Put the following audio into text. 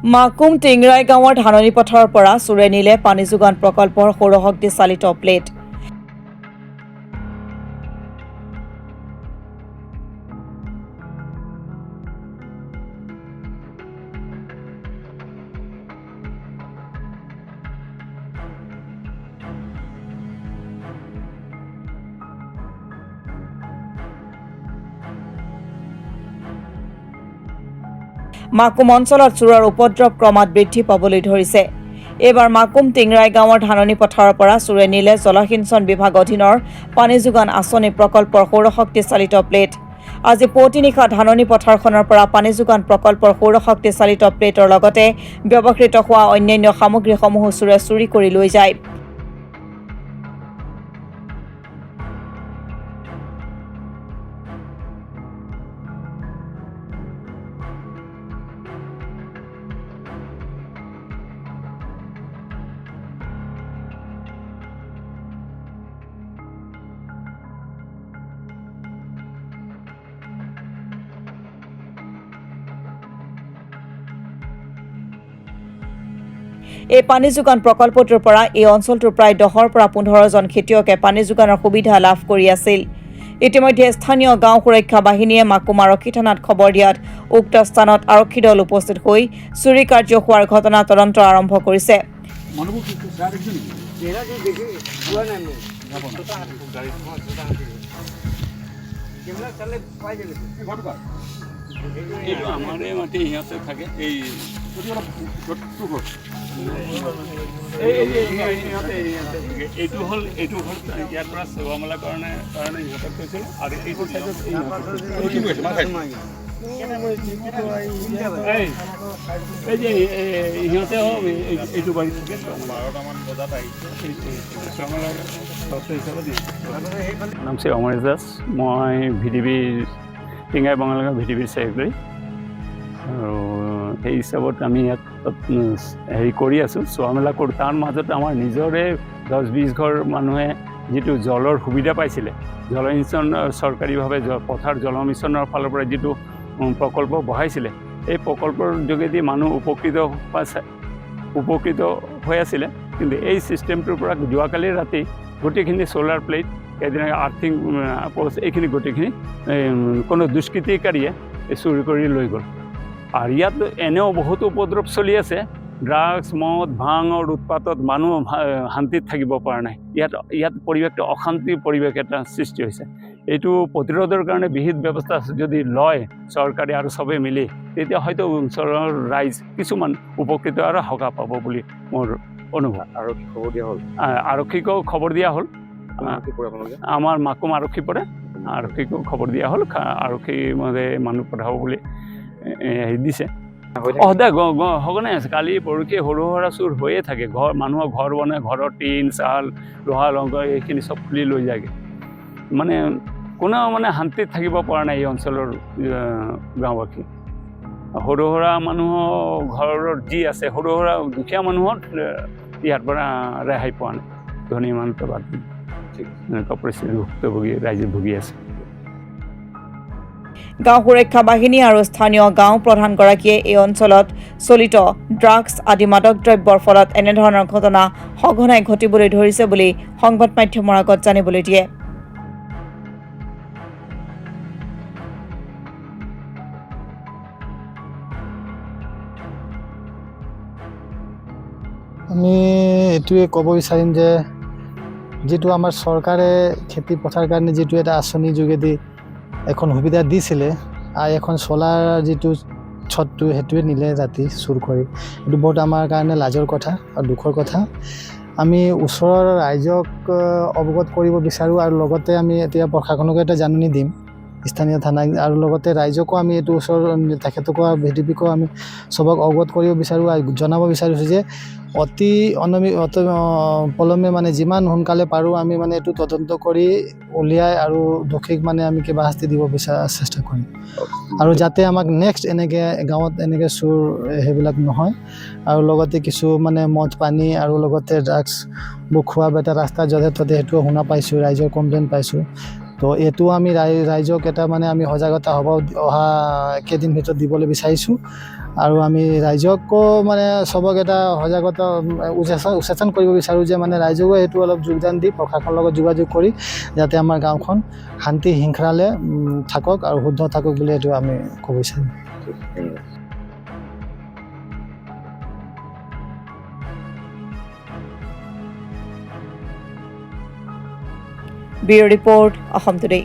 মাকুম টিংৰাই গাঁৱৰ ধাননি পথাৰৰ পৰা চোৰে নিলে পানী যোগান প্ৰকল্পৰ সৌৰশক্তি চালিত প্লেট। মাকুম অঞ্চলত চোৰৰ উপদ্ৰৱ ক্ৰমাৎ বৃদ্ধি পাবলৈ ধৰিছে। এইবাৰ মাকুম টিংৰাই গাঁৱৰ ধাননি পথাৰৰ পৰা চোৰে নিলে জলসিঞ্চন বিভাগ অধীনৰ পানী যোগান আঁচনি প্ৰকল্পৰ সৌৰশক্তি চালিত প্লেট। আজি পুৱতি নিশা ধাননি পথাৰখনৰ পৰা পানী যোগান প্ৰকল্পৰ সৌৰশক্তি চালিত প্লেটৰ লগতে ব্যৱহৃত হোৱা অন্যান্য সামগ্ৰীসমূহ চোৰে চুৰি কৰি লৈ যায়। এই পানী যোগান প্ৰকল্পটোৰ পৰা এই অঞ্চলটোৰ প্ৰায় 10ৰ পৰা 15 জন খেতিয়কে পানী যোগানৰ সুবিধা লাভ কৰি আছিল। ইতিমধ্যে স্থানীয় গাঁও সুৰক্ষা বাহিনীয়ে মাকুম আৰক্ষী থানাত খবৰ দিয়াত উক্ত স্থানত আৰক্ষী দল উপস্থিত হৈ চুৰি কাৰ্য হোৱাৰ ঘটনা তদন্ত আৰম্ভ কৰিছে। এইটো হল ইয়াৰ পৰা সেৱা মেলা কাৰণে ইহঁতক কৈছিল আৰু এইটো চাইডত এই যে ইহঁতে এইটো বাৰী থাকে 12টামান বজাত নাম শ্ৰী অমৰেশ দাস। মই ভিডিবি টিংৰাই বঙালগাঁও ভিডিবিৰ ছেক্ৰেটাৰী আৰু সেই হিচাপত আমি ইয়াত হেৰি কৰি আছোঁ, চোৱা মেলা কৰোঁ। তাৰ মাজত আমাৰ নিজৰে 10-20 ঘৰ মানুহে যিটো জলৰ সুবিধা পাইছিলে, জলসিঞ্চন চৰকাৰীভাৱে পথাৰ জল মিছনৰ ফালৰ পৰা যিটো প্ৰকল্প বহাইছিলে, এই প্ৰকল্পৰ যোগেদি মানুহ উপকৃত হৈ আছিলে। কিন্তু এই ছিষ্টেমটোৰ পৰা যোৱাকালি ৰাতি গোটেইখিনি ছ'লাৰ প্লেট, এদিন আৰ্থিং পষ্ট, এইখিনি গোটেইখিনি কোনো দুষ্কৃতিকাৰীয়ে চুৰি কৰি লৈ গ'ল। আৰু ইয়াত এনেও বহুতো উপদ্ৰৱ চলি আছে। ড্ৰাগছ, মদ, ভাঙৰ উৎপাতত মানুহ শান্তিত থাকিব পৰা নাই। ইয়াত পৰিৱেশটো অশান্তিৰ পৰিৱেশ এটা সৃষ্টি হৈছে। এইটো প্ৰতিৰোধৰ কাৰণে বিহিত ব্যৱস্থা যদি লয় চৰকাৰে আৰু চবেই মিলি, তেতিয়া হয়তো অঞ্চলৰ ৰাইজ কিছুমান উপকৃত আৰু সকাহ পাব বুলি মোৰ অনুভৱ। আৰক্ষীকো খবৰ দিয়া হ'ল। আমাৰ মাকুম আৰক্ষী পৰে, আৰক্ষীকো খবৰ দিয়া হ'ল। আৰক্ষী মানে মানুহ পঠাব বুলি হেৰি দিছে। সদায় সঘনাই আছে। কালি পৰহি সৰু সুৰা চুৰ হৈয়ে থাকে। মানুহৰ ঘৰ বনাই, ঘৰৰ টিন চাল লোহা লংকাৰ এইখিনি চব খুলি লৈ যায়গৈ। মানে কোনেও শান্তিত থাকিব পৰা নাই এই অঞ্চলৰ গাঁওবাসী। সৰু সুৰা মানুহৰ ঘৰত যি আছে, সৰু সুৰা দুখীয়া মানুহৰ ইয়াৰ পৰা ৰেহাই পোৱা নাই। ধনী মানুহটো বাদ দি এনেকুৱা পৰিস্থিতি ভুক্তভোগী ৰাইজে ভুগি আছে। গাঁও সুৰক্ষা বাহিনী আৰু স্থানীয় গাঁও প্ৰধানগৰাকীয়ে এই অঞ্চলত চলিত ড্ৰাগছ আদি মাদক দ্ৰব্যৰ ফলত এনেধৰণৰ ঘটনা সঘনাই ঘটিবলৈ ধৰিছে বুলি সংবাদ মাধ্যমৰ আগত জানিবলৈ দিয়ে। আমি এইটোৱে ক'ব বিচাৰিম যে যিটো আমাৰ চৰকাৰে খেতি পথাৰ কাৰণে যিটো এটা আঁচনিৰ যোগেদি এখন সুবিধা দিছিলে, আৰু এখন চলাৰ যিটো ছটটো সেইটোৱে নিলে ৰাতি চুৰ কৰি। এইটো বহুত আমাৰ কাৰণে লাজৰ কথা আৰু দুখৰ কথা। আমি ওচৰৰ ৰাইজক অৱগত কৰিব বিচাৰোঁ আৰু লগতে আমি এতিয়া প্ৰশাসনকো এটা জাননী দিম, স্থানীয় থানাক, আৰু লগতে ৰাইজকো আমি এইটো ওচৰৰ তেখেতকো ভিডিপিকো আমি চবক অৱগত কৰিব বিচাৰোঁ আৰু জনাব বিচাৰিছোঁ যে অতি পলমে যিমান সোনকালে পাৰোঁ আমি এইটো তদন্ত কৰি উলিয়াই আৰু দোষীক আমি কিবা শাস্তি দিব চেষ্টা কৰিম। আৰু যাতে আমাক নেক্সট এনেকৈ গাঁৱত এনেকৈ চুৰ সেইবিলাক নহয়। আৰু লগতে কিছু মদ পানী আৰু লগতে ড্ৰাগছবোৰ খোৱা বেটা ৰাস্তাত য'তে ত'তে সেইটোও শুনা পাইছোঁ, ৰাইজৰ কমপ্লেইন পাইছোঁ। তো এইটো আমি ৰাইজক এটা মানে আমি সজাগতা হ'ব অহা কেইদিন ভিতৰত দিবলৈ বিচাৰিছোঁ আৰু আমি ৰাইজকো মানে চবক এটা সজাগতা উচেতন কৰিব বিচাৰোঁ যে মানে ৰাইজকো এইটো অলপ যোগদান দি প্ৰশাসনৰ লগত যোগাযোগ কৰি যাতে আমাৰ গাঁওখন শান্তি শৃংখলাৰে থাকক আৰু শুদ্ধ থাকক বুলি এইটো আমি ক'ব বিচাৰিম। Bureau report Assam today.